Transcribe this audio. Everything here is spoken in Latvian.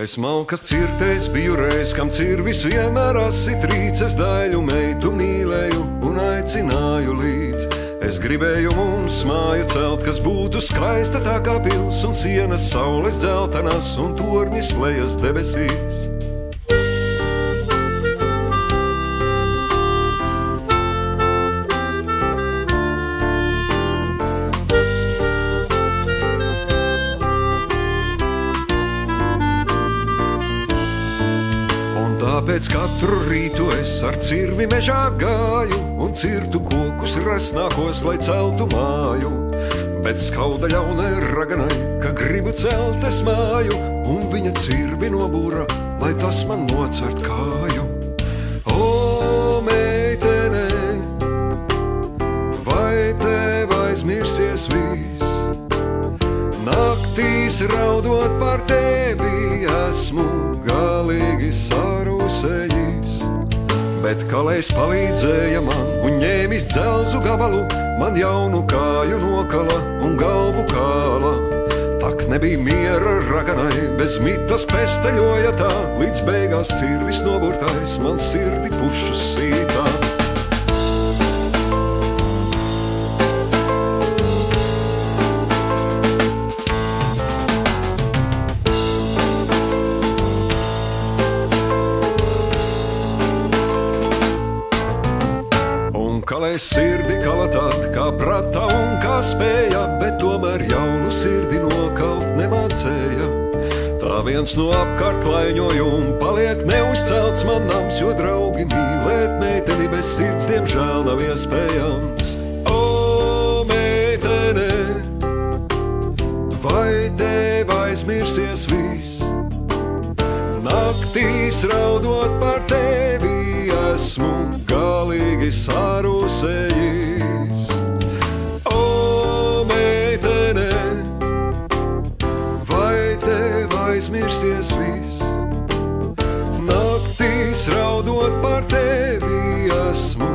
Es malkas cirtēs biju reiz, kam cirvis vienmēr asi trīces daļu meitu mīlēju un aicināju līdz. Es gribēju mums māju celt, kas būtu skaista tā kā pils un sienas saules dzeltenas un torņi slejas debesīs. Tāpēc katru rītu es ar cirvi mežā gāju un cirtu kokus resnākos, lai celtu māju. Bet skauda ļaunai raganai, ka gribu celt es māju, un viņa cirvi nobūra, lai tas man nocert kāju. O, meitene, vai tev aizmirsies viss? Naktīs raudot par tevi esmu galīgi sarūsējis. Bet kalējs palīdzēja man un ņēmis dzelzu gabalu, man jaunu kāju nokala un galvu kāla. Tak nebija miera raganai, bez mitas pesteļoja tā, līdz beigās cirvis noburtais man sirdi pušu sītā. Kalējs sirdi kala tad, kā prata un kā spēja, bet tomēr jaunu sirdi nokalt nemācēja. Tā viens no apkārt klaiņojumu paliek neuzcelts man nams, jo draugi mīlēt meiteni bez sirds diemžēl nav iespējams. O, meitene, vai tev aizmirsies viss? Naktīs raudot par tevi esmu galīgi sarūsējis. O, meitene, vai tev aizmirsies viss? Naktīs raudot par tevi esmu